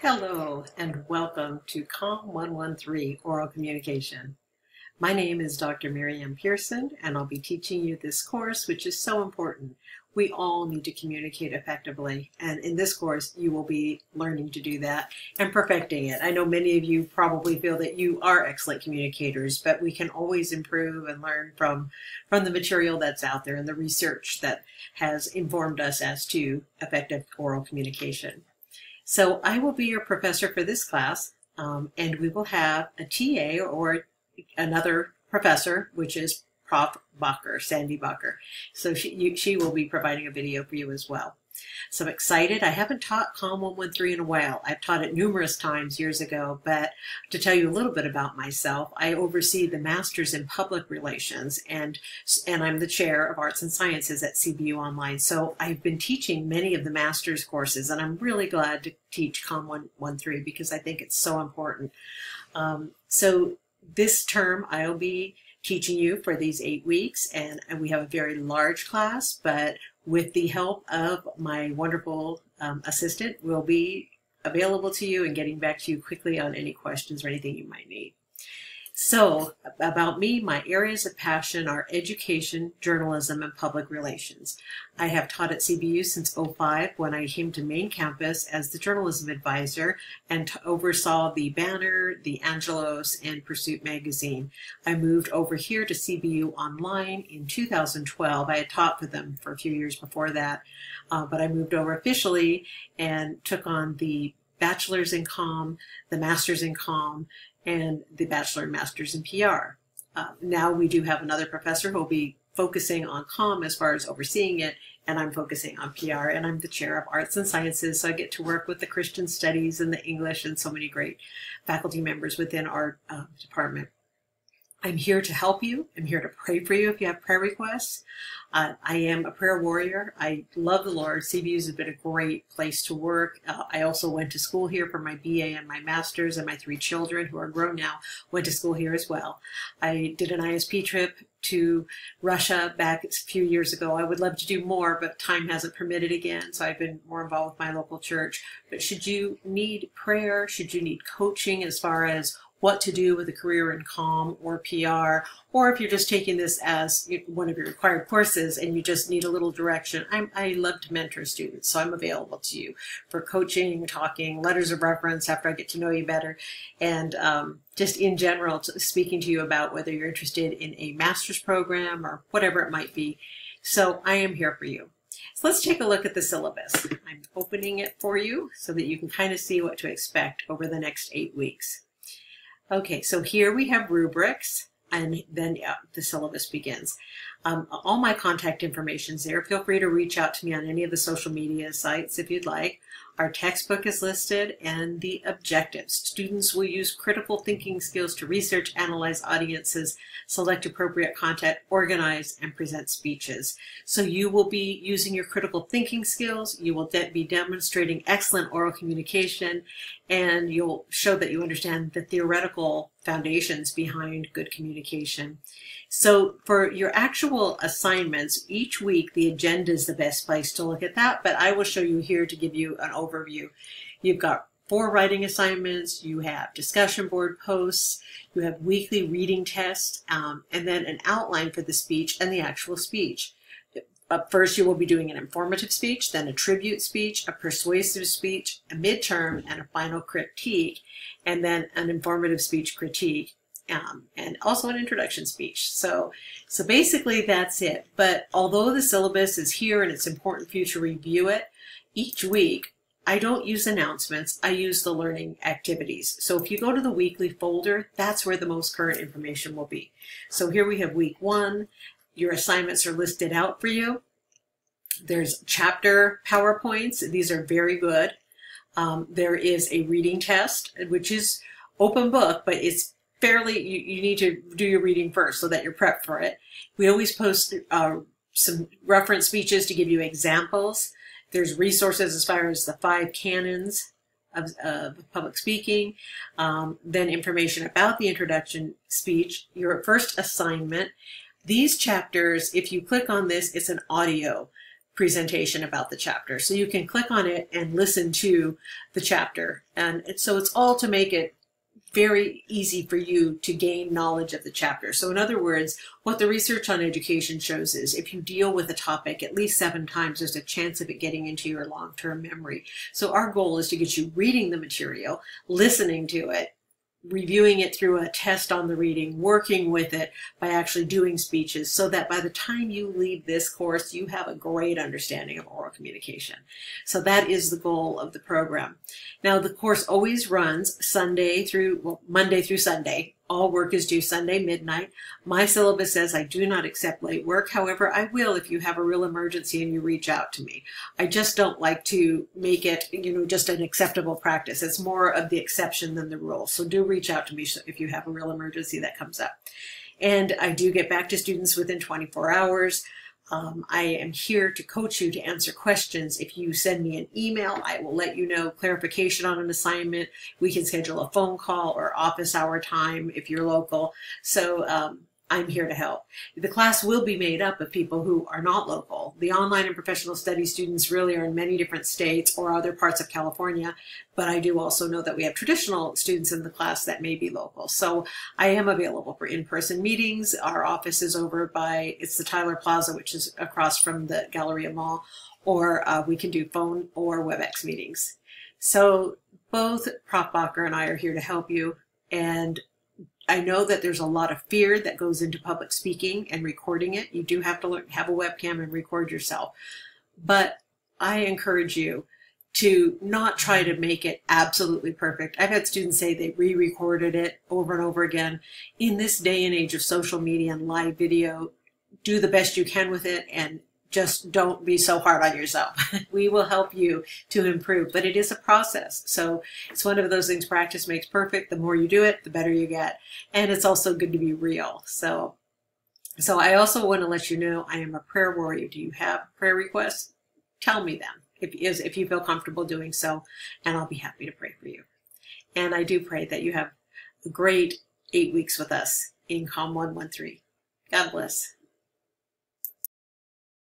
Hello and welcome to COM 113 Oral Communication. My name is Dr. Miriam Pearson and I'll be teaching you this course, which is so important. We all need to communicate effectively, and in this course you will be learning to do that and perfecting it. I know many of you probably feel that you are excellent communicators, but we can always improve and learn from the material that's out there and the research that has informed us as to effective oral communication. So I will be your professor for this class, and we will have a TA or another professor, which is Prof. Bacher, Sandy Bacher. So she will be providing a video for you as well. So I'm excited. I haven't taught COM 113 in a while. I've taught it numerous times years ago, but to tell you a little bit about myself, I oversee the Masters in Public Relations, and I'm the chair of Arts and Sciences at CBU Online. So I've been teaching many of the master's courses, and I'm really glad to teach COM 113 because I think it's so important. So this term I'll be teaching you for these 8 weeks, and we have a very large class, but with the help of my wonderful assistant, we'll be available to you and getting back to you quickly on any questions or anything you might need. So about me, my areas of passion are education, journalism, and public relations. I have taught at CBU since '05 when I came to main campus as the journalism advisor and oversaw the Banner, the Angelos, and Pursuit magazine. I moved over here to CBU Online in 2012. I had taught for them for a few years before that, but I moved over officially and took on the bachelor's in comm, the master's in comm, and the bachelor and master's in PR. Now we do have another professor who will be focusing on comm as far as overseeing it, and I'm focusing on PR, and I'm the chair of Arts and Sciences, so I get to work with the Christian Studies and the English and so many great faculty members within our department. I'm here to help you. I'm here to pray for you if you have prayer requests. I am a prayer warrior. I love the Lord. CBU has been a great place to work. I also went to school here for my BA and my master's, and my 3 children, who are grown now, went to school here as well. I did an ISP trip to Russia back a few years ago. I would love to do more, but time hasn't permitted again, so I've been more involved with my local church. But should you need prayer, should you need coaching as far as what to do with a career in comm or PR, or if you're just taking this as one of your required courses and you just need a little direction, I love to mentor students, so I'm available to you for coaching, talking, letters of reference after I get to know you better, and just in general speaking to you about whether you're interested in a master's program or whatever it might be. So I am here for you. So let's take a look at the syllabus. I'm opening it for you so that you can kind of see what to expect over the next 8 weeks. Okay, so here we have rubrics, and then the syllabus begins. All my contact information is there. Feel free to reach out to me on any of the social media sites if you'd like. Our textbook is listed, and the objectives. Students will use critical thinking skills to research, analyze audiences, select appropriate content, organize, and present speeches. So you will be using your critical thinking skills, you will be demonstrating excellent oral communication, and you'll show that you understand the theoretical foundations behind good communication. So for your actual assignments, each week the agenda is the best place to look at that, but I will show you here to give you an overview. You've got 4 writing assignments, you have discussion board posts, you have weekly reading tests, and then an outline for the speech and the actual speech. First, you will be doing an informative speech, then a tribute speech, a persuasive speech, a midterm, and a final critique, and then an informative speech critique, and also an introduction speech. So basically that's it. But although the syllabus is here and it's important for you to review it, each week I don't use announcements, I use the learning activities. So if you go to the weekly folder, that's where the most current information will be. So here we have week 1. Your assignments are listed out for you. There's chapter PowerPoints. These are very good. There is a reading test, which is open book, but it's fairly, you need to do your reading first so that you're prepped for it. We always post some reference speeches to give you examples. There's resources as far as the 5 canons of public speaking, then information about the introduction speech, your first assignment. These chapters, if you click on this, it's an audio. presentation about the chapter. So you can click on it and listen to the chapter. And so it's all to make it very easy for you to gain knowledge of the chapter. So in other words, what the research on education shows is if you deal with a topic at least 7 times, there's a chance of it getting into your long-term memory. So our goal is to get you reading the material, listening to it, reviewing it through a test on the reading, working with it by actually doing speeches, so that by the time you leave this course, you have a great understanding of oral communication. So that is the goal of the program. Now, the course always runs Monday through Sunday. All work is due Sunday midnight. My syllabus says I do not accept late work. However, I will if you have a real emergency and you reach out to me. I just don't like to make it, just an acceptable practice. It's more of the exception than the rule. So do reach out to me if you have a real emergency that comes up. And I do get back to students within 24 hours. I am here to coach you, to answer questions. If you send me an email, I will let you know clarification on an assignment. We can schedule a phone call or office hour time if you're local. So I'm here to help. The class will be made up of people who are not local. The online and professional studies students really are in many different states or other parts of California, but I do also know that we have traditional students in the class that may be local. So I am available for in-person meetings. Our office is over by, it's the Tyler Plaza, which is across from the Galleria Mall, or we can do phone or WebEx meetings. So both Prof. Bacher and I are here to help you, and I know that there's a lot of fear that goes into public speaking and recording it. You do have to have a webcam and record yourself. But I encourage you to not try to make it absolutely perfect. I've had students say they re-recorded it over and over again. In this day and age of social media and live video, do the best you can with it and just don't be so hard on yourself. We will help you to improve, but it is a process. So it's one of those things, practice makes perfect. The more you do it, the better you get. And it's also good to be real. So I also want to let you know I am a prayer warrior. Do you have prayer requests? Tell me them if you feel comfortable doing so, and I'll be happy to pray for you. And I do pray that you have a great 8 weeks with us in COM 113. God bless.